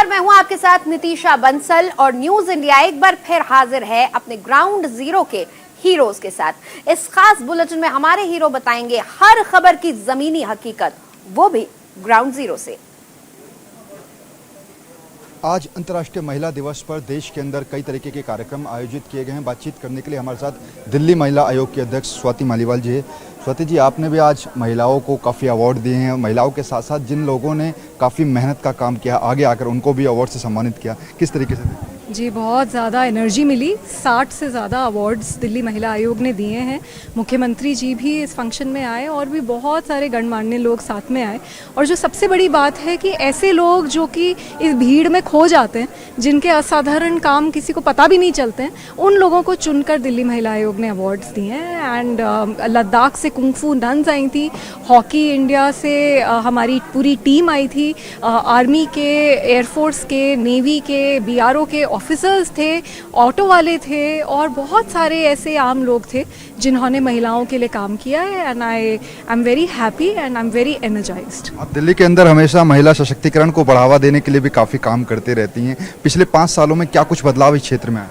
नमस्कार, मैं हूं आपके साथ नितिशा बंसल और न्यूज इंडिया एक बार फिर हाजिर है अपने ग्राउंड जीरो के हीरोज के साथ। इस खास बुलेटिन में हमारे हीरो बताएंगे हर खबर की जमीनी हकीकत, वो भी ग्राउंड जीरो से। आज अंतर्राष्ट्रीय महिला दिवस पर देश के अंदर कई तरीके के कार्यक्रम आयोजित किए गए हैं। बातचीत करने के लिए हमारे साथ दिल्ली महिला आयोग की अध्यक्ष स्वाति मालीवाल जी है। स्वाति जी, आपने भी आज महिलाओं को काफ़ी अवार्ड दिए हैं। महिलाओं के साथ साथ जिन लोगों ने काफ़ी मेहनत का काम किया, आगे आकर उनको भी अवार्ड से सम्मानित किया, किस तरीके से? जी, बहुत ज़्यादा एनर्जी मिली। 60 से ज़्यादा अवार्ड्स दिल्ली महिला आयोग ने दिए हैं। मुख्यमंत्री जी भी इस फंक्शन में आए और भी बहुत सारे गणमान्य लोग साथ में आए। और जो सबसे बड़ी बात है कि ऐसे लोग जो कि इस भीड़ में खो जाते हैं, जिनके असाधारण काम किसी को पता भी नहीं चलते हैं, उन लोगों को चुनकर दिल्ली महिला आयोग ने अवार्ड्स दिए हैं। एंड लद्दाख से कुंफू नन्स आई थी, हॉकी इंडिया से हमारी पूरी टीम आई थी, आर्मी के, एयरफोर्स के, नेवी के, BRO के ऑफिसर्स थे, ऑटो वाले थे और बहुत सारे ऐसे आम लोग थे जिन्होंने महिलाओं के लिए काम किया है। And I am very happy and I am very energised. आप दिल्ली के अंदर हमेशा महिला सशक्तिकरण को बढ़ावा देने के लिए भी काफ़ी काम करते रहती हैं। पिछले 5 सालों में क्या कुछ बदलाव इस क्षेत्र में आया?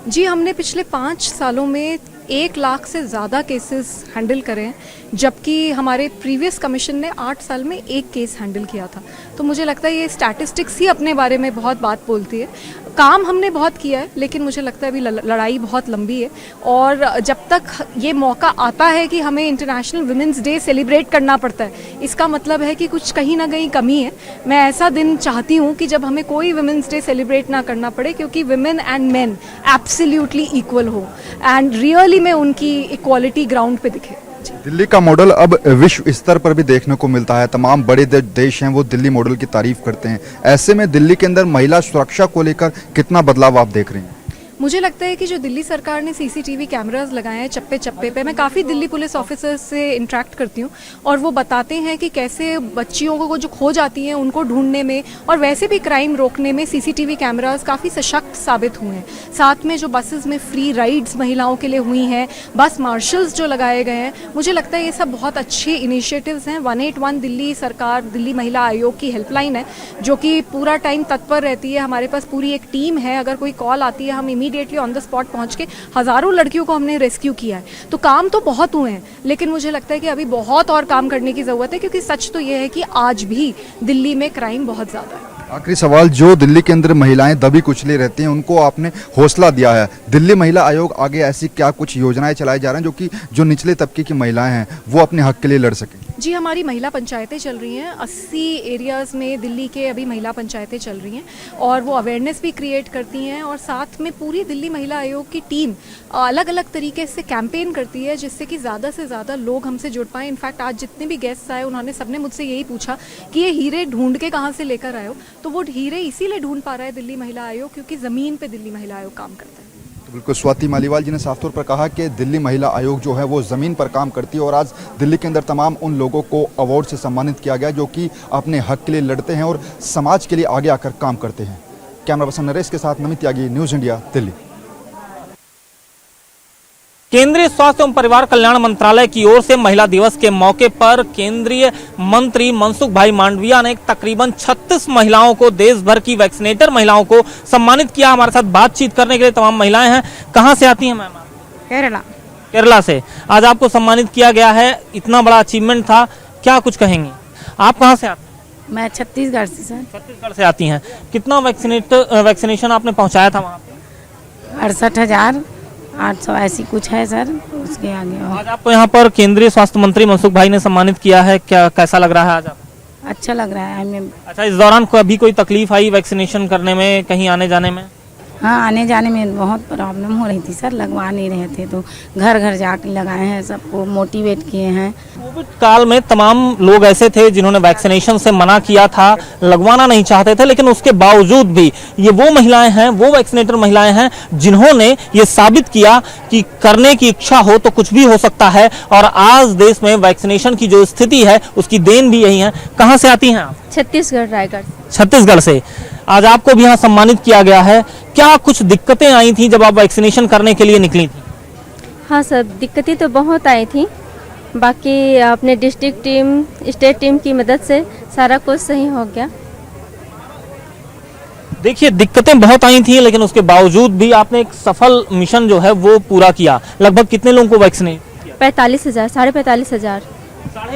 जी, हमने पिछले 5 सालों में 1 लाख से ज़्यादा केसेस हैंडल करे हैं, जबकि हमारे प्रीवियस कमीशन ने 8 साल में 1 केस हैंडल किया था। तो मुझे लगता है ये स्टैटिस्टिक्स ही अपने बारे में बहुत बात बोलती है। काम हमने बहुत किया है, लेकिन मुझे लगता है अभी लड़ाई बहुत लंबी है। और जब तक ये मौका आता है कि हमें इंटरनेशनल वुमेंस डे सेलिब्रेट करना पड़ता है, इसका मतलब है कि कुछ कहीं ना कहीं कमी है। मैं ऐसा दिन चाहती हूँ कि जब हमें कोई वुमेंस डे सेलिब्रेट ना करना पड़े, क्योंकि women and main absolutely equal हो एंड रियली में उनकी इक्वालिटी ग्राउंड पे दिखे। दिल्ली का मॉडल अब विश्व स्तर पर भी देखने को मिलता है। तमाम बड़े देश हैं वो दिल्ली मॉडल की तारीफ करते हैं। ऐसे में दिल्ली के अंदर महिला सुरक्षा को लेकर कितना बदलाव आप देख रही हैं? मुझे लगता है कि जो दिल्ली सरकार ने CCTV कैमरास लगाए हैं चप्पे चप्पे पे, मैं काफ़ी दिल्ली पुलिस ऑफिसर्स से इंटरेक्ट करती हूँ और वो बताते हैं कि कैसे बच्चियों को जो खो जाती हैं उनको ढूंढने में और वैसे भी क्राइम रोकने में CCTV कैमरास काफ़ी सशक्त साबित हुए हैं। साथ में जो बसेस में फ्री राइड्स महिलाओं के लिए हुई हैं, बस मार्शल्स जो लगाए गए हैं, मुझे लगता है ये सब बहुत अच्छे इनिशिएटिव्स हैं। 181 दिल्ली सरकार, दिल्ली महिला आयोग की हेल्पलाइन है जो कि पूरा टाइम तत्पर रहती है। हमारे पास पूरी एक टीम है, अगर कोई कॉल आती है हम इमीडिएटली ऑन द स्पॉट पहुंच के हजारों लड़कियों को हमने रेस्क्यू किया है। तो काम तो बहुत हुए हैं, लेकिन मुझे लगता है कि अभी बहुत और काम करने की जरूरत है, क्योंकि सच तो ये है कि आज भी दिल्ली में क्राइम बहुत ज्यादा है। आखिरी सवाल, जो दिल्ली के अंदर महिलाएं दबी कुचली रहती हैं उनको आपने हौसला दिया है। दिल्ली महिला आयोग आगे ऐसी क्या कुछ योजनाएं चलाई जा रही हैं जो निचले तबके की महिलाएं हैं वो अपने हक के लिए लड़ सकें? जी, हमारी महिला पंचायतें चल रही हैं। 80 एरियाज़ में दिल्ली के अभी महिला पंचायतें चल रही हैं और वो अवेयरनेस भी क्रिएट करती हैं। और साथ में पूरी दिल्ली महिला आयोग की टीम अलग अलग तरीके से कैंपेन करती है, जिससे कि ज़्यादा से ज़्यादा लोग हमसे जुड़ पाएँ। इनफैक्ट आज जितने भी गेस्ट्स आए उन्होंने सबने मुझसे यही पूछा कि ये हीरे ढूंढ के कहाँ से लेकर आए हो। तो वो हीरे इसीलिए ढूंढ पा रहा है दिल्ली महिला आयोग, क्योंकि ज़मीन पर दिल्ली महिला आयोग काम करता है। बिल्कुल, स्वाति मालीवाल जी ने साफ तौर पर कहा कि दिल्ली महिला आयोग जो है वो ज़मीन पर काम करती है और आज दिल्ली के अंदर तमाम उन लोगों को अवार्ड से सम्मानित किया गया जो कि अपने हक के लिए लड़ते हैं और समाज के लिए आगे आकर काम करते हैं। कैमरा पर्सन नरेश के साथ नमित त्यागी, न्यूज़ इंडिया, दिल्ली। केंद्रीय स्वास्थ्य एवं परिवार कल्याण मंत्रालय की ओर से महिला दिवस के मौके पर केंद्रीय मंत्री मनसुख भाई मांडविया ने तकरीबन 36 महिलाओं को, देश भर की वैक्सीनेटर महिलाओं को सम्मानित किया। हमारे साथ बातचीत करने के लिए तमाम महिलाएं हैं। कहां से आती हैं मैम? केरला से। आज आपको सम्मानित किया गया है, इतना बड़ा अचीवमेंट था, क्या कुछ कहेंगे? आप कहाँ से आती हैं? मैं छत्तीसगढ़ से सर। छत्तीसगढ़ से आती हैं। कितना वैक्सीनेशन आपने पहुँचाया था वहाँ पे? 68,800 ऐसी कुछ है सर, उसके आगे। आज आपको यहाँ पर केंद्रीय स्वास्थ्य मंत्री मनसुख भाई ने सम्मानित किया है, क्या कैसा लग रहा है आज आपको? अच्छा लग रहा है हमें। अच्छा, इस दौरान अभी कोई तकलीफ आई वैक्सीनेशन करने में, कहीं आने जाने में? हाँ, आने जाने में बहुत प्रॉब्लम हो रही थी सर, लगवा नहीं रहे थे, तो घर घर जाके लगाए हैं, सबको मोटिवेट किए हैं। कोविड काल में तमाम लोग ऐसे थे जिन्होंने वैक्सीनेशन से मना किया था, लगवाना नहीं चाहते थे, लेकिन उसके बावजूद भी ये वो महिलाएं हैं, वो वैक्सीनेटर महिलाएं हैं जिन्होंने ये साबित किया कि करने की इच्छा हो तो कुछ भी हो सकता है। और आज देश में वैक्सीनेशन की जो स्थिति है उसकी देन भी यही है। कहाँ से आती हैं आप? छत्तीसगढ़, रायगढ़। छत्तीसगढ़ से। आज आपको भी यहाँ सम्मानित किया गया है, क्या कुछ दिक्कतें आई थी जब आप वैक्सीनेशन करने के लिए निकली थी? हाँ सर, दिक्कतें तो बहुत आई थी, बाकी अपने डिस्ट्रिक्ट टीम, स्टेट टीम की मदद से सारा कुछ सही हो गया। देखिए दिक्कतें बहुत आई थी, लेकिन उसके बावजूद भी आपने एक सफल मिशन जो है वो पूरा किया। लगभग कितने लोगों को वैक्सीनेट? 45,000, 45,500।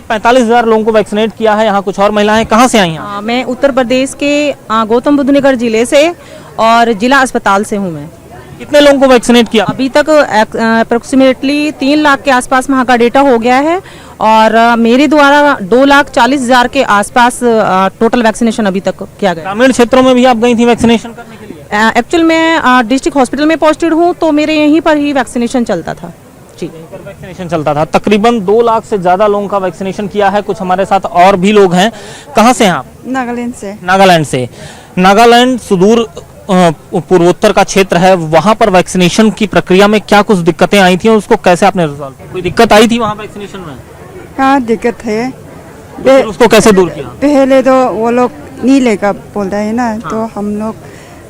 45,000 लोगों को वैक्सीनेट किया है। यहाँ कुछ और महिलाएं कहाँ से आई हैं? मैं उत्तर प्रदेश के गौतम बुद्ध नगर जिले से और जिला अस्पताल से हूँ। मैं कितने लोगों को वैक्सीनेट किया? अभी तक अप्रोक्सीमेटली 3 लाख के आसपास वहाँ का डेटा हो गया है और मेरे द्वारा 2,40,000 के आसपास टोटल वैक्सीनेशन अभी तक किया गया। ग्रामीण क्षेत्रों में भी आप गई थी वैक्सीनेशन करने के लिए? एक्चुअल मैं डिस्ट्रिक्ट हॉस्पिटल में पोस्टेड हूँ, तो मेरे यहीं पर ही वैक्सीनेशन चलता था जी। वैक्सीनेशन चलता था। तकरीबन 2 लाख से ज्यादा लोगों का वैक्सीनेशन किया है। कुछ हमारे साथ और भी लोग हैं। कहाँ से हैं आप? नागालैंड से। नागालैंड से। नागालैंड सुदूर पूर्वोत्तर का क्षेत्र है, वहां पर वैक्सीनेशन की प्रक्रिया में क्या कुछ दिक्कतें आई थी और उसको कैसे आपने रिजॉल्व किया? कोई दिक्कत आई थी वहां वैक्सीनेशन में? हाँ दिक्कत है। फिर उसको कैसे दूर किया? पहले तो वो लोग नहीं लेकर बोलता है ना, तो हम लोग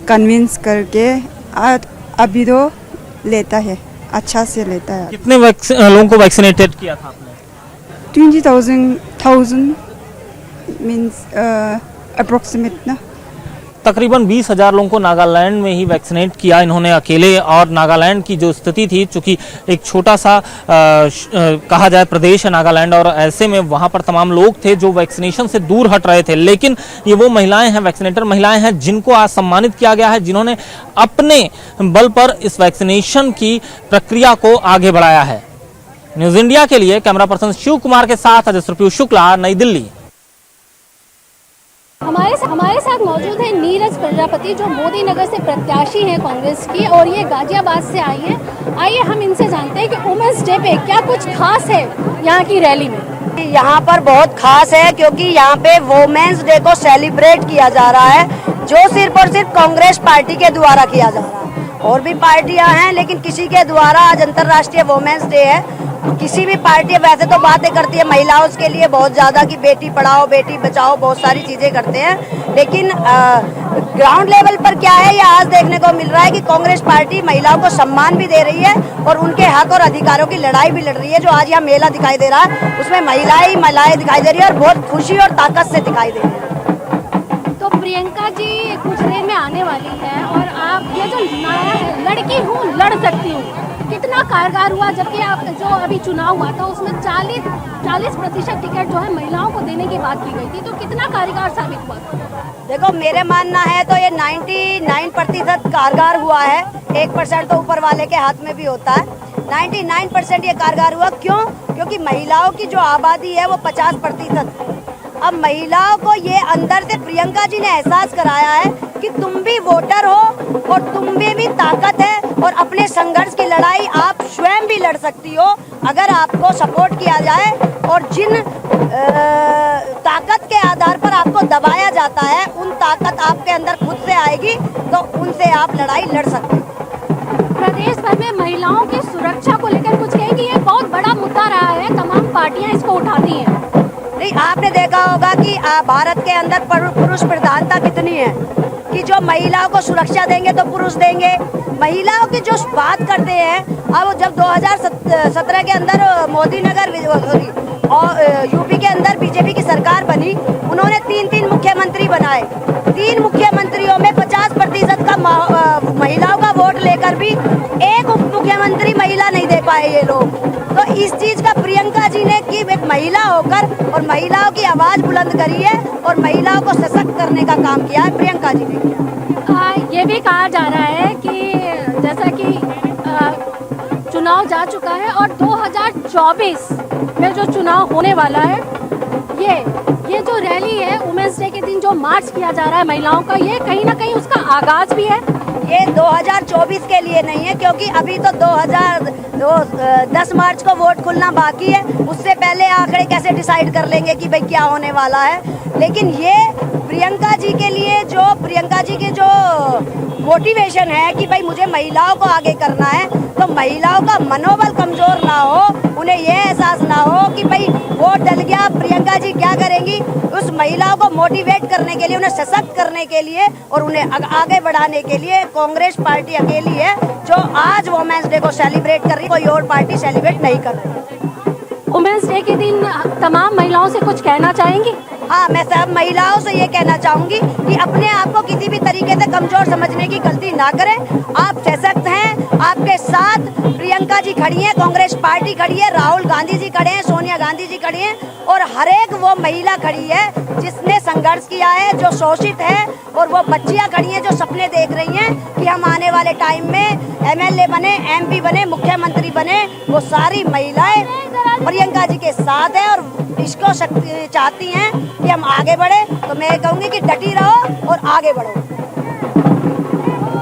कन्विंस करके अभी तो लेता है, अच्छा से लेता है। कितने लोगों को वैक्सीनेटेड किया था आपने? 20,000 मीन्स अप्रोक्सीमेट ना। तकरीबन 20,000 लोगों को नागालैंड में ही वैक्सीनेट किया इन्होंने अकेले। और नागालैंड की जो स्थिति थी, चूंकि एक छोटा सा कहा जाए प्रदेश है नागालैंड, और ऐसे में वहां पर तमाम लोग थे जो वैक्सीनेशन से दूर हट रहे थे। लेकिन ये वो महिलाएं हैं, वैक्सीनेटर महिलाएं हैं, जिनको आज सम्मानित किया गया है, जिन्होंने अपने बल पर इस वैक्सीनेशन की प्रक्रिया को आगे बढ़ाया है। न्यूज इंडिया के लिए कैमरा पर्सन शिव कुमार के साथ अजय पीयूष शुक्ला, नई दिल्ली। हमारे साथ मौजूद है नीरज प्रजापति, जो मोदी नगर से प्रत्याशी हैं कांग्रेस की, और ये गाजियाबाद से आई हैं। आइए हम इनसे जानते हैं कि वुमेन्स डे पे क्या कुछ खास है यहाँ की रैली में। यहाँ पर बहुत खास है क्योंकि यहाँ पे वुमेन्स डे को सेलिब्रेट किया जा रहा है, जो सिर्फ और सिर्फ कांग्रेस पार्टी के द्वारा किया जा रहा है। और भी पार्टियां हैं, लेकिन किसी के द्वारा आज अंतर्राष्ट्रीय वुमेन्स डे है। किसी भी पार्टी वैसे तो बातें करती है महिलाओं के लिए बहुत ज्यादा कि बेटी पढ़ाओ बेटी बचाओ, बहुत सारी चीजें करते हैं, लेकिन ग्राउंड लेवल पर क्या है, ये आज देखने को मिल रहा है कि कांग्रेस पार्टी महिलाओं को सम्मान भी दे रही है और उनके हक और अधिकारों की लड़ाई भी लड़ रही है। जो आज यहाँ मेला दिखाई दे रहा है, उसमें महिलाएं दिखाई दे रही है और बहुत खुशी और ताकत से दिखाई दे रही है। तो प्रियंका जी कुछ देर में आने वाली है और आप ये जो लड़की हूँ लड़ सकती हूँ, कितना कारगर हुआ? जबकि आप जो अभी चुनाव हुआ था उसमें 40% टिकट जो है महिलाओं को देने की बात की गई थी, तो कितना कारगर साबित हुआ? देखो मेरे मानना है तो ये 99% कारगर हुआ है। 1% तो ऊपर वाले के हाथ में भी होता है। 99% ये कारगर हुआ। क्यों? क्योंकि महिलाओं की जो आबादी है वो 50%। अब महिलाओं को ये अंदर से प्रियंका जी ने एहसास कराया है कि तुम भी वोटर हो और तुम में भी ताकत है और अपने संघर्ष की लड़ाई आप स्वयं भी लड़ सकती हो अगर आपको सपोर्ट किया जाए। और जिन ताकत के आधार पर आपको दबाया जाता है, उन ताकत आपके अंदर खुद से आएगी तो उनसे आप लड़ाई लड़ सकते हो। प्रदेश भर में महिलाओं की सुरक्षा को लेकर कुछ कहें कि ये बहुत बड़ा मुद्दा रहा है, तमाम पार्टियां इसको उठाती हैं। नहीं, आपने देखा होगा कि भारत के अंदर पुरुष प्रधानता कितनी है कि जो महिलाओं को सुरक्षा देंगे तो पुरुष देंगे। महिलाओं की जो बात करते हैं, अब जब 2017 के अंदर मोदी नगर और यूपी के अंदर बीजेपी की सरकार बनी, उन्होंने 3 मुख्यमंत्री बनाए। 3 मुख्यमंत्रियों में 50% का महिलाओं का वोट लेकर भी एक उप मुख्यमंत्री महिला नहीं दे पाए ये लोग। तो इस चीज का प्रियंका जी ने की एक महिला होकर और महिलाओं की आवाज बुलंद करी है और महिलाओं को सशक्त करने का काम किया है, प्रियंका जी ने किया। ये भी कहा जा रहा है कि जैसा कि चुनाव जा चुका है और 2024 में जो चुनाव होने वाला है, ये जो रैली है वुमेन्स डे के दिन जो मार्च किया जा रहा है महिलाओं का, ये कहीं ना कहीं उसका आगाज भी है। ये 2024 के लिए नहीं है क्योंकि अभी तो 10 मार्च को वोट खुलना बाकी है। उससे पहले आंकड़े कैसे डिसाइड कर लेंगे कि भाई क्या होने वाला है। लेकिन ये प्रियंका जी के लिए, जो प्रियंका जी के जो मोटिवेशन है कि भाई मुझे महिलाओं को आगे करना है, तो महिलाओं का मनोबल कमजोर ना हो, उन्हें ये एहसास ना हो कि भाई वोट डल गया प्रियंका जी क्या करेंगी। उस महिलाओं को मोटिवेट करने के लिए, उन्हें सशक्त करने के लिए और उन्हें आगे बढ़ाने के लिए कांग्रेस पार्टी अकेली है जो आज वुमेन्स डे को सेलिब्रेट कर रही है। कोई और पार्टी सेलिब्रेट नहीं कर रही। वुमेन्स डे के दिन तमाम महिलाओं से कुछ कहना चाहेंगी? हाँ, मैं सब महिलाओं से ये कहना चाहूंगी कि अपने आप को किसी भी तरीके से कमजोर समझने की गलती ना करें। आप सशक्त हैं, आपके साथ प्रियंका जी खड़ी हैं, कांग्रेस पार्टी खड़ी है, राहुल गांधी जी खड़े हैं, सोनिया गांधी जी खड़ी हैं और हर एक वो महिला खड़ी है जिसने संघर्ष किया है, जो शोषित है, और वो बच्चियां खड़ी हैं जो सपने देख रही हैं कि हम आने वाले टाइम में MLA बने, MP बने, मुख्यमंत्री बने। वो सारी महिलाएं प्रियंका जी के साथ है और इसको चाहती हैं कि हम आगे बढ़े। तो मैं कहूँगी कि डटी रहो और आगे बढ़ो।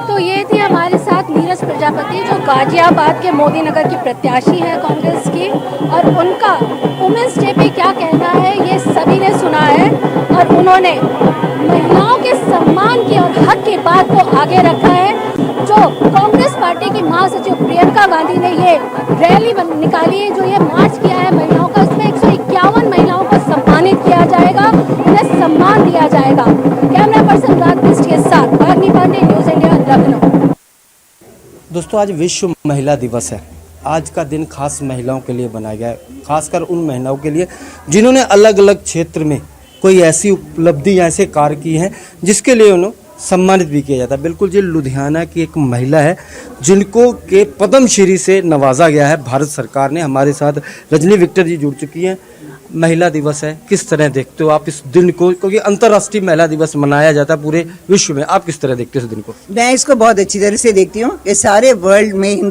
तो ये थी हमारे साथ नीरज प्रजापति, जो गाजियाबाद के मोदी नगर की प्रत्याशी है कांग्रेस की, और उनका वुमेन्स डे पे क्या कहना है ये सभी ने सुना है। और उन्होंने महिलाओं के सम्मान की और हक की बात को आगे रखा है। जो कांग्रेस पार्टी की महासचिव प्रियंका गांधी ने ये रैली निकाली है, जो ये मार्च किया है महिलाओं का, इसमें 151 महिलाओं को सम्मानित किया जाएगा, उन्हें सम्मान दिया जाएगा। कैमरा पर्सन राजनीश के साथ भागनी पांडे, न्यूज इंडिया, लखनऊ। दोस्तों, आज विश्व महिला दिवस है। आज का दिन खास महिलाओं के लिए बनाया गया है, खासकर उन महिलाओं के लिए जिन्होंने अलग अलग क्षेत्र में कोई ऐसी उपलब्धि या ऐसे कार्य की हैं जिसके लिए उन्हें सम्मानित भी किया जाता है। बिल्कुल, ये लुधियाना की एक महिला है जिनको के पद्मश्री से नवाजा गया है भारत सरकार ने। हमारे साथ रजनी विक्टर जी जुड़ चुकी हैं। महिला दिवस है, किस तरह देखते हो आप इस दिन को, क्योंकि अंतर्राष्ट्रीय महिला दिवस मनाया जाता है पूरे विश्व में, आप किस तरह देखते हो इस दिन को? मैं इसको बहुत अच्छी तरह से देखती हूँ कि सारे वर्ल्ड में,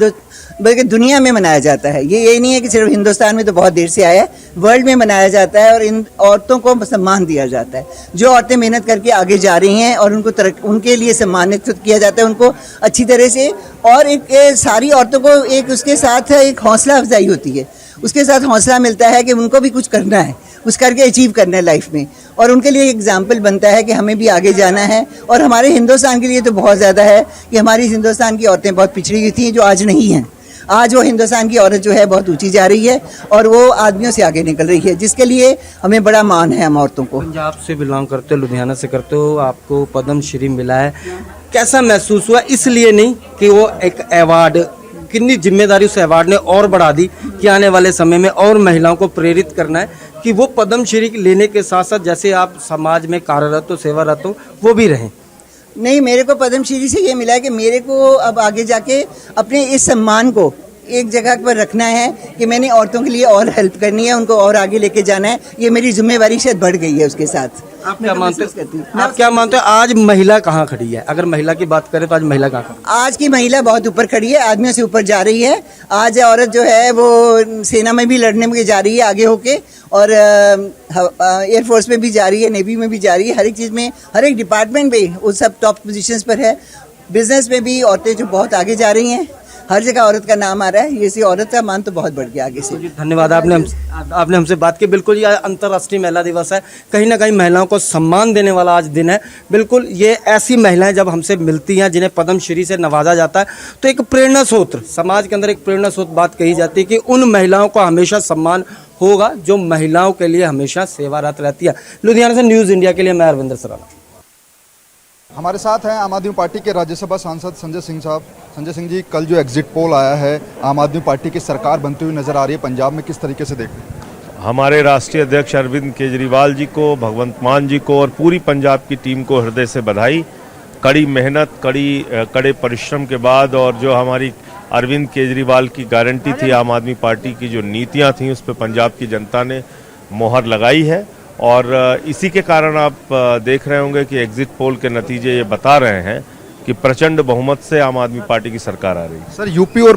बल्कि दुनिया में मनाया जाता है। ये नहीं है कि सिर्फ हिंदुस्तान में तो बहुत देर से आया है, वर्ल्ड में मनाया जाता है और इन औरतों को सम्मान दिया जाता है। जो औरतें मेहनत करके आगे जा रही हैं और उनके लिए सम्मानित किया जाता है, उनको अच्छी तरह से। और एक सारी औरतों को एक उसके साथ एक हौसला अफजाई होती है, उसके साथ हौसला मिलता है कि उनको भी कुछ करना है, कुछ करके अचीव करना है लाइफ में, और उनके लिए एग्जाम्पल बनता है कि हमें भी आगे जाना है। और हमारे हिंदुस्तान के लिए तो बहुत ज़्यादा है कि हमारी हिंदुस्तान की औरतें बहुत पिछड़ी हुई थी जो आज नहीं हैं। आज वो हिंदुस्तान की औरत जो है बहुत ऊंची जा रही है और वो आदमियों से आगे निकल रही है, जिसके लिए हमें बड़ा मान है हम औरतों को। पंजाब से बिलोंग करते हो, लुधियाना से करते हो, आपको पद्मश्री मिला है, कैसा महसूस हुआ? इसलिए नहीं कि वो एक अवार्ड, कितनी जिम्मेदारी उस अवार्ड ने और बढ़ा दी कि आने वाले समय में और महिलाओं को प्रेरित करना है कि वो पद्मश्री लेने के साथ साथ जैसे आप समाज में कार्यरत हो, सेवारत हो, वो भी रहें। नहीं, मेरे को पद्मश्री से ये मिला है कि मेरे को अब आगे जाके अपने इस सम्मान को एक जगह पर रखना है कि मैंने औरतों के लिए और हेल्प करनी है, उनको और आगे लेके जाना है। ये मेरी जिम्मेवारी शायद बढ़ गई है उसके साथ। आप क्या मानते हो? आप क्या मानते हो आज महिला कहाँ खड़ी है? अगर महिला की बात करें तो आज महिला कहाँ खड़ी है? आज की महिला बहुत ऊपर खड़ी है, आदमियों से ऊपर जा रही है। आज औरत जो है वो सेना में भी लड़ने में जा रही है आगे होके, और एयरफोर्स में भी जा रही है, नेवी में भी जा रही है, हर एक चीज़ में, हर एक डिपार्टमेंट में वो सब टॉप पोजीशंस पर है। बिजनेस में भी औरतें जो बहुत आगे जा रही हैं, हर जगह औरत का नाम आ रहा है। ये औरत का मान तो बहुत बढ़ गया आगे से। धन्यवाद, आपने हमसे बात की। बिल्कुल, ये अंतर्राष्ट्रीय महिला दिवस है, कहीं ना कहीं महिलाओं को सम्मान देने वाला आज दिन है। बिल्कुल, ये ऐसी महिलाएं जब हमसे मिलती हैं जिन्हें पद्मश्री से नवाजा जाता है तो एक प्रेरणा स्रोत, समाज के अंदर एक प्रेरणा स्रोत बात कही जाती है कि उन महिलाओं को हमेशा सम्मान होगा जो महिलाओं के लिए हमेशा सेवारत रहती है। लुधियाना से न्यूज़ इंडिया के लिए मैं अरविंदर सराना। हमारे साथ हैं आम आदमी पार्टी के राज्यसभा सांसद संजय सिंह साहब। संजय सिंह जी, कल जो एग्जिट पोल आया है, आम आदमी पार्टी की सरकार बनती हुई नजर आ रही है पंजाब में, किस तरीके से देखते हैं? हमारे राष्ट्रीय अध्यक्ष अरविंद केजरीवाल जी को, भगवंत मान जी को और पूरी पंजाब की टीम को हृदय से बधाई। कड़ी मेहनत, कड़े परिश्रम के बाद, और जो हमारी अरविंद केजरीवाल की गारंटी थी, आम आदमी पार्टी की जो नीतियाँ थीं, उस पर पंजाब की जनता ने मोहर लगाई है। और इसी के कारण आप देख रहे होंगे कि एग्जिट पोल के नतीजे ये बता रहे हैं कि प्रचंड बहुमत से आम आदमी पार्टी की सरकार आ रही है। सर, यूपी और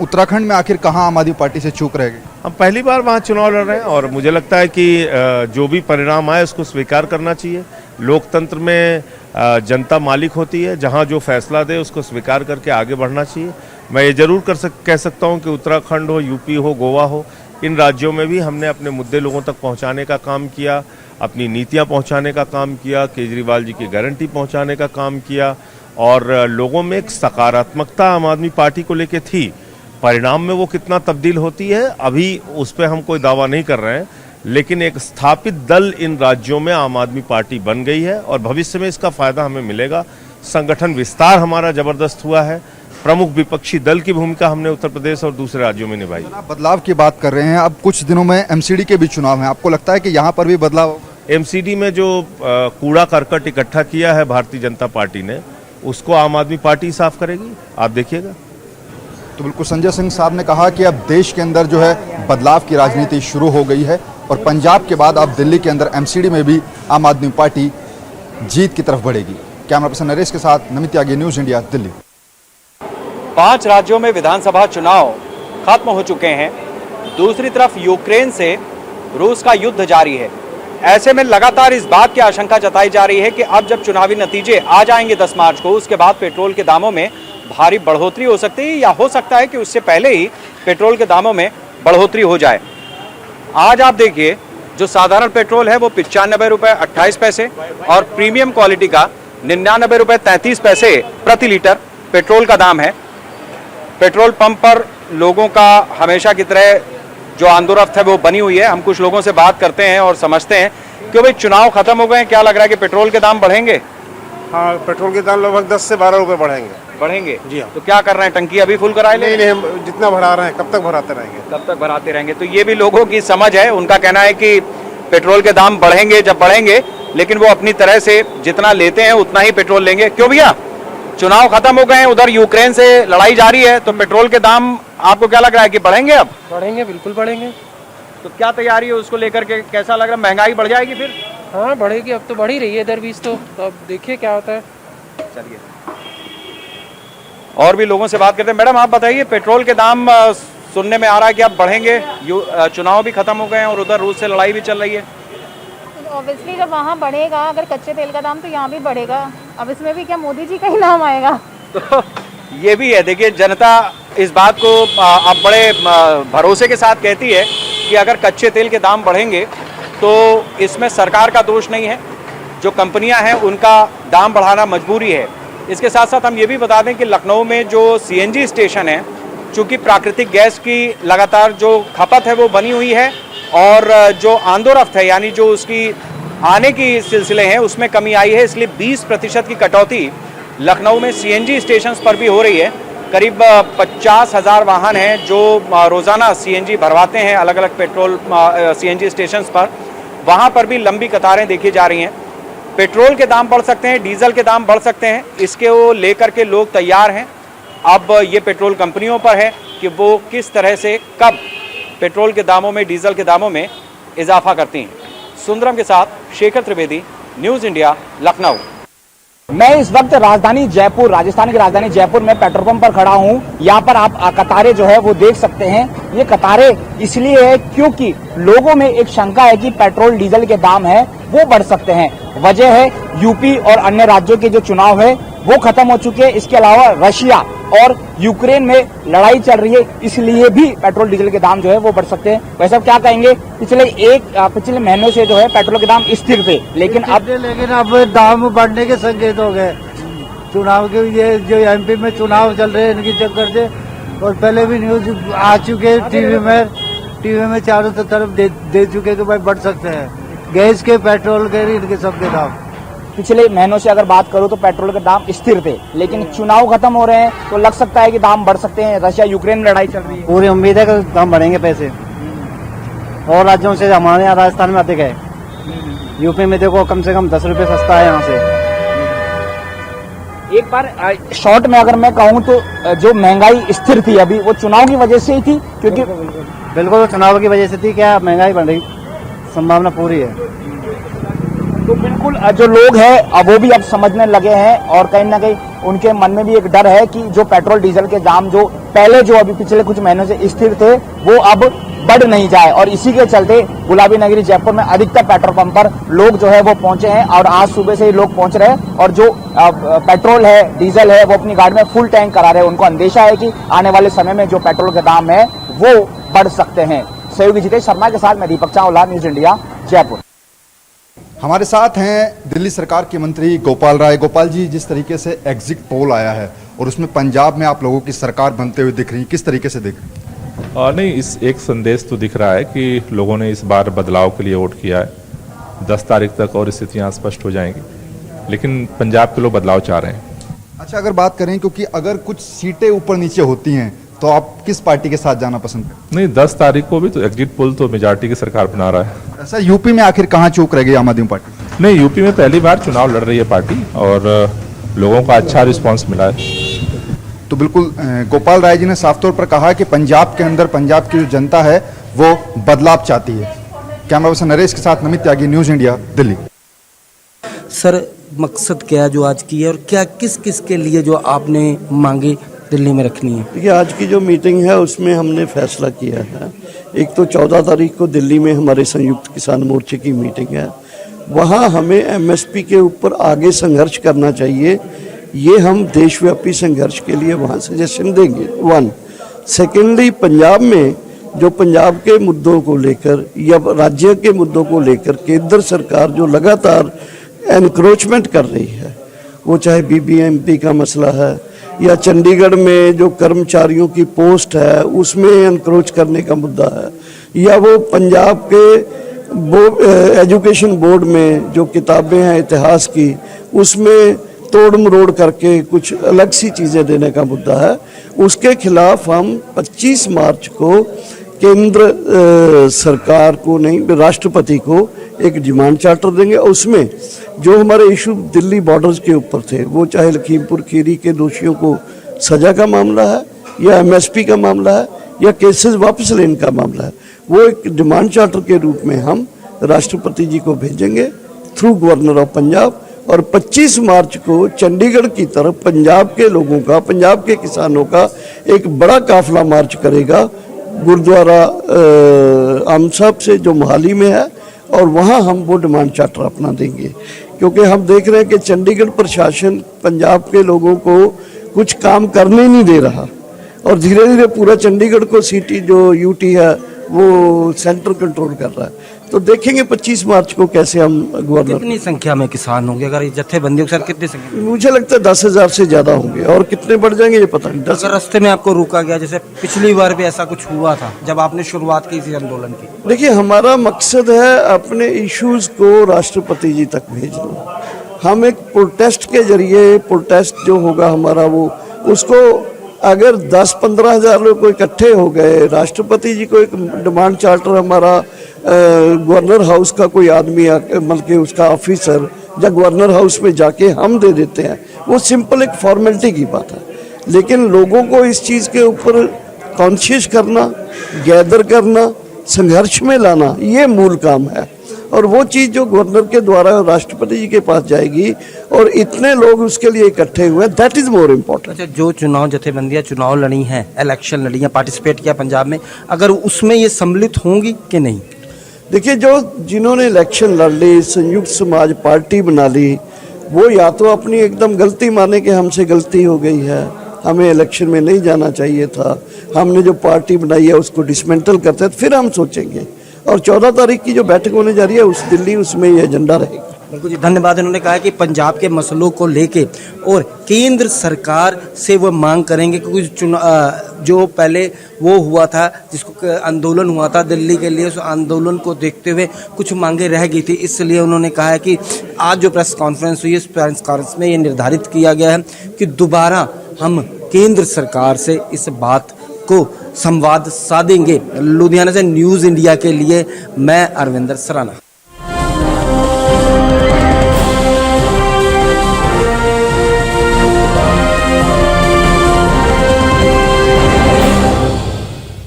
उत्तराखंड में आखिर कहां आम आदमी पार्टी से चूक रहेगी? हम पहली बार वहां चुनाव लड़ रहे हैं और मुझे लगता है कि जो भी परिणाम आए उसको स्वीकार करना चाहिए। लोकतंत्र में जनता मालिक होती है, जहां जो फैसला दे उसको स्वीकार करके आगे बढ़ना चाहिए। मैं ये जरूर कह सकता हूं कि उत्तराखंड हो, यूपी हो, गोवा हो, इन राज्यों में भी हमने अपने मुद्दे लोगों तक पहुंचाने का काम किया, अपनी नीतियां पहुंचाने का काम किया, केजरीवाल जी की गारंटी पहुंचाने का काम किया, और लोगों में एक सकारात्मकता आम आदमी पार्टी को लेके थी। परिणाम में वो कितना तब्दील होती है अभी उस पर हम कोई दावा नहीं कर रहे हैं, लेकिन एक स्थापित दल इन राज्यों में आम आदमी पार्टी बन गई है और भविष्य में इसका फायदा हमें मिलेगा। संगठन विस्तार हमारा जबरदस्त हुआ है। प्रमुख विपक्षी दल की भूमिका हमने उत्तर प्रदेश और दूसरे राज्यों में निभाई। बदलाव की बात कर रहे हैं, अब कुछ दिनों में एमसीडी के भी चुनाव हैं, आपको लगता है कि यहाँ पर भी बदलाव? एमसीडी में जो कूड़ा करकट इकट्ठा किया है भारतीय जनता पार्टी ने, उसको आम आदमी पार्टी साफ करेगी, आप देखिएगा। तो बिल्कुल संजय सिंह साहब ने कहा कि अब देश के अंदर जो है बदलाव की राजनीति शुरू हो गई है और पंजाब के बाद अब दिल्ली के अंदर एमसीडी में भी आम आदमी पार्टी जीत की तरफ बढ़ेगी। कैमरा पर्सन नरेश के साथ नमित त्यागी, न्यूज इंडिया, दिल्ली। 5 राज्यों में विधानसभा चुनाव खत्म हो चुके हैं। दूसरी तरफ यूक्रेन से रूस का युद्ध जारी है। ऐसे में लगातार इस बात की आशंका जताई जा रही है कि अब जब चुनावी नतीजे आ जाएंगे 10 मार्च को, उसके बाद पेट्रोल के दामों में भारी बढ़ोतरी हो सकती है, या हो सकता है कि उससे पहले ही पेट्रोल के दामों में बढ़ोतरी हो जाए। आज आप देखिए, जो साधारण पेट्रोल है वो 95 रुपये 28 पैसे और प्रीमियम क्वालिटी का 99 रुपये 33 पैसे प्रति लीटर पेट्रोल का दाम है। पेट्रोल पंप पर लोगों का हमेशा की तरह जो आंदोलन है वो बनी हुई है। हम कुछ लोगों से बात करते हैं और समझते हैं कि भाई चुनाव खत्म हो गए, क्या लग रहा है कि पेट्रोल के दाम बढ़ेंगे? हाँ, पेट्रोल के दाम लगभग 10 से 12 रुपए बढ़ेंगे जी हाँ। तो क्या कर रहे हैं, टंकी अभी फुल कराए? नहीं, हम जितना भरा रहे हैं, कब तक भराते रहेंगे? तो ये भी लोगों की समझ है। उनका कहना है कि पेट्रोल के दाम बढ़ेंगे जब बढ़ेंगे, लेकिन वो अपनी तरह से जितना लेते हैं उतना ही पेट्रोल लेंगे। क्यों भैया, चुनाव खत्म हो गए हैं, उधर यूक्रेन से लड़ाई जारी है, तो पेट्रोल के दाम आपको क्या लग रहा है कि बढ़ेंगे? अब बढ़ेंगे, बिल्कुल बढ़ेंगे। तो क्या तैयारी है उसको लेकर के, कैसा लग रहा है? महंगाई बढ़ जाएगी फिर? हाँ बढ़ेगी, अब तो बढ़ ही रही है इधर बीच, तो अब देखिए क्या होता है। चलिए और भी लोगों से बात करते हैं। मैडम आप बताइए, पेट्रोल के दाम सुनने में आ रहा है कि अब बढ़ेंगे, चुनाव भी खत्म हो गए हैं और उधर रूस से लड़ाई भी चल रही है। ऑब्वियसली जब वहाँ बढ़ेगा, अगर कच्चे तेल का दाम, तो यहाँ भी बढ़ेगा। अब इसमें भी क्या मोदी जी का ही नाम आएगा? तो ये भी है। देखिए, जनता इस बात को अब बड़े भरोसे के साथ कहती है कि अगर कच्चे तेल के दाम बढ़ेंगे तो इसमें सरकार का दोष नहीं है, जो कंपनियां हैं उनका दाम बढ़ाना मजबूरी है। इसके साथ साथ हम ये भी बता दें कि लखनऊ में जो सीएनजी स्टेशन है, चूँकि प्राकृतिक गैस की लगातार जो खपत है वो बनी हुई है और जो आंदोरफ्त है, यानी जो उसकी आने की सिलसिले हैं, उसमें कमी आई है। इसलिए 20% की कटौती लखनऊ में सीएनजी स्टेशन पर भी हो रही है। करीब 50,000 वाहन हैं जो रोज़ाना सीएनजी भरवाते हैं अलग अलग पेट्रोल सीएनजी स्टेशन पर। वहाँ पर भी लंबी कतारें देखी जा रही हैं। पेट्रोल के दाम बढ़ सकते हैं, डीजल के दाम बढ़ सकते हैं, इसके वो लेकर के लोग तैयार हैं। अब ये पेट्रोल कंपनियों पर है कि वो किस तरह से कब पेट्रोल के दामों में, डीजल के दामों में इजाफा करती हैं। सुंदरम के साथ शेखर त्रिवेदी, न्यूज़ इंडिया, लखनऊ। मैं इस वक्त राजधानी जयपुर, राजस्थान की राजधानी जयपुर में पेट्रोल पंप पर खड़ा हूं। यहाँ पर आप कतारें जो है वो देख सकते हैं। ये कतारें इसलिए है क्योंकि लोगों में एक शंका है कि पेट्रोल डीजल के दाम है वो बढ़ सकते हैं। वजह है यूपी और अन्य राज्यों के जो चुनाव है वो खत्म हो चुके हैं। इसके अलावा रशिया और यूक्रेन में लड़ाई चल रही है, इसलिए भी पेट्रोल डीजल के दाम जो है वो बढ़ सकते हैं। वैसे अब क्या कहेंगे, पिछले महीनों से जो है पेट्रोल के दाम स्थिर थे, लेकिन अब दाम बढ़ने के संकेत हो गए। चुनाव के ये जो एमपी में चुनाव चल रहे हैं इनकी चक्कर से, और पहले भी न्यूज आ चुके टीवी में चारों तरफ दे चुके कि भाई बढ़ सकते हैं, गैस के, पेट्रोल के, इनके सबके दाम। पिछले महीनों से अगर बात करूं तो पेट्रोल के दाम स्थिर थे, लेकिन चुनाव खत्म हो रहे हैं तो लग सकता है कि दाम बढ़ सकते हैं। रशिया यूक्रेन में लड़ाई चल रही है, पूरी उम्मीद है कि दाम बढ़ेंगे पैसे, और राज्यों से हमारे यहाँ राजस्थान में अधिक है। यूपी में देखो कम से कम 10 रुपए सस्ता है यहाँ से। एक बार शॉर्ट में अगर मैं कहूँ तो जो महंगाई स्थिर थी अभी, वो चुनाव की वजह से ही थी, क्योंकि बिल्कुल चुनाव की वजह से थी। क्या महंगाई बढ़ रही, संभावना पूरी है। तो बिल्कुल जो लोग हैं वो भी अब समझने लगे हैं, और कहीं ना कहीं उनके मन में भी एक डर है कि जो पेट्रोल डीजल के दाम जो पहले जो अभी पिछले कुछ महीनों से स्थिर थे वो अब बढ़ नहीं जाए। और इसी के चलते गुलाबी नगरी जयपुर में अधिकतर पेट्रोल पंप पर लोग जो है वो पहुंचे हैं, और आज सुबह से ही लोग पहुंच रहे हैं, और जो पेट्रोल है, डीजल है, वो अपनी गाड़ी में फुल टैंक करा रहे हैं। उनको अंदेशा है कि आने वाले समय में जो पेट्रोल के दाम है वो बढ़ सकते हैं। सहयोगी जितेश शर्मा के साथ मैं दीपक चावला, न्यूज इंडिया, जयपुर। हमारे साथ हैं दिल्ली सरकार के मंत्री गोपाल राय। गोपाल जी, जिस तरीके से एग्जिट पोल आया है और उसमें पंजाब में आप लोगों की सरकार बनते हुए दिख रही है, किस तरीके से दिख रही है? नहीं, इस एक संदेश तो दिख रहा है कि लोगों ने इस बार बदलाव के लिए वोट किया है। 10 तारीख तक और स्थितियां स्पष्ट हो जाएंगी, लेकिन पंजाब के लोग बदलाव चाह रहे हैं। अच्छा, अगर बात करें, क्योंकि अगर कुछ सीटें ऊपर नीचे होती हैं तो आप किस पार्टी के साथ जाना पसंद करें? नहीं, 10 तारीख को भी तो एग्जिट पोल तो मेजॉरिटी की सरकार बना रहा है। सर, यूपी में आखिर कहाँ चूक रह गई आम आदमी पार्टी? नहीं, यूपी में पहली बार चुनाव लड़ रही है पार्टी और लोगों का अच्छा रिस्पांस मिला है। तो बिल्कुल गोपाल राय जी ने साफ तौर पर कहा कि पंजाब के अंदर पंजाब की जो जनता है वो बदलाव चाहती है। कैमरा पर्सन नरेश के साथ नमित त्यागी, न्यूज़ इंडिया, दिल्ली। सर, मकसद क्या जो आज की है और क्या किस किस के लिए जो आपने मांगे दिल्ली में रखनी है? देखिए, आज की जो मीटिंग है उसमें हमने फैसला किया है, एक तो 14 तारीख को दिल्ली में हमारे संयुक्त किसान मोर्चे की मीटिंग है, वहाँ हमें एमएसपी के ऊपर आगे संघर्ष करना चाहिए। ये हम देशव्यापी संघर्ष के लिए वहाँ सजेशन देंगे, 1। सेकेंडली, पंजाब में जो पंजाब के मुद्दों को लेकर या राज्य के मुद्दों को लेकर केंद्र सरकार जो लगातार एनक्रोचमेंट कर रही है, वो चाहे बीबीएमपी का मसला है या चंडीगढ़ में जो कर्मचारियों की पोस्ट है उसमें एनक्रोच करने का मुद्दा है, या वो पंजाब के एजुकेशन बोर्ड में जो किताबें हैं इतिहास की उसमें तोड़ मरोड़ करके कुछ अलग सी चीज़ें देने का मुद्दा है, उसके खिलाफ हम 25 मार्च को केंद्र सरकार को नहीं, राष्ट्रपति को एक डिमांड चार्टर देंगे। उसमें जो हमारे इशू दिल्ली बॉर्डर्स के ऊपर थे, वो चाहे लखीमपुर खीरी के दोषियों को सजा का मामला है या एमएसपी का मामला है या केसेस वापस लेने का मामला है, वो एक डिमांड चार्टर के रूप में हम राष्ट्रपति जी को भेजेंगे थ्रू गवर्नर ऑफ पंजाब। और 25 मार्च को चंडीगढ़ की तरफ पंजाब के लोगों का, पंजाब के किसानों का एक बड़ा काफिला मार्च करेगा गुरुद्वारा आमसाब से जो मोहाली में है, और वहाँ हम वो डिमांड चार्टर अपना देंगे, क्योंकि हम देख रहे हैं कि चंडीगढ़ प्रशासन पंजाब के लोगों को कुछ काम करने नहीं दे रहा और धीरे धीरे पूरा चंडीगढ़ को सिटी जो यूटी है वो सेंटर कंट्रोल कर रहा है। तो देखेंगे 25 मार्च को कैसे हम गवर्नर। कितनी संख्या में किसान होंगे अगर जत्थेबंदियों के साथ? कितनी संख्या? मुझे लगता है 10,000 से ज्यादा होंगे, और कितने बढ़ जाएंगे ये पता नहीं। अगर रास्ते में आपको रोका गया, जैसे पिछली बार भी ऐसा कुछ हुआ था जब आपने शुरुआत की थी आंदोलन की? देखिए, हमारा मकसद है अपने इश्यूज को राष्ट्रपति जी तक भेजना। हम एक प्रोटेस्ट के जरिए, प्रोटेस्ट जो होगा हमारा वो, उसको अगर 10-15 हज़ार लोग इकट्ठे हो गए, राष्ट्रपति जी को एक डिमांड चार्टर हमारा गवर्नर हाउस का कोई आदमी बल्कि उसका ऑफिसर या गवर्नर हाउस में जाके हम दे देते हैं, वो सिंपल एक फॉर्मेलिटी की बात है। लेकिन लोगों को इस चीज़ के ऊपर कॉन्शियस करना, गैदर करना, संघर्ष में लाना, ये मूल काम है। और वो चीज़ जो गवर्नर के द्वारा राष्ट्रपति जी के पास जाएगी और इतने लोग उसके लिए इकट्ठे हुए हैं, दैट इज मोर इम्पोर्टेंट। अच्छा, जो चुनाव जथेबंदियां चुनाव लड़ी हैं, इलेक्शन लड़ी हैं, पार्टिसिपेट किया पंजाब में, अगर उसमें ये सम्मिलित होंगी कि नहीं? देखिए, जिन्होंने इलेक्शन लड़ ली, संयुक्त समाज पार्टी बना ली, वो या तो अपनी एकदम गलती माने कि हमसे गलती हो गई है, हमें इलेक्शन में नहीं जाना चाहिए था, हमने जो पार्टी बनाई है उसको डिसमेंटल करते हैं, फिर हम सोचेंगे। और 14 तारीख की जो बैठक होने जा रही है उस दिल्ली, उसमें ये एजेंडा रहेगा। बिल्कुल जी, धन्यवाद। उन्होंने कहा कि पंजाब के मसलों को लेके और केंद्र सरकार से वो मांग करेंगे, क्योंकि जो पहले वो हुआ था, जिसको आंदोलन हुआ था दिल्ली के लिए, उस आंदोलन को देखते हुए कुछ मांगे रह गई थी। इसलिए उन्होंने कहा है कि आज जो प्रेस कॉन्फ्रेंस हुई, इस प्रेस कॉन्फ्रेंस में ये निर्धारित किया गया है कि दोबारा हम केंद्र सरकार से इस बात को संवाद साधेंगे। लुधियाना से न्यूज़ इंडिया के लिए मैं अरविंदर सराना।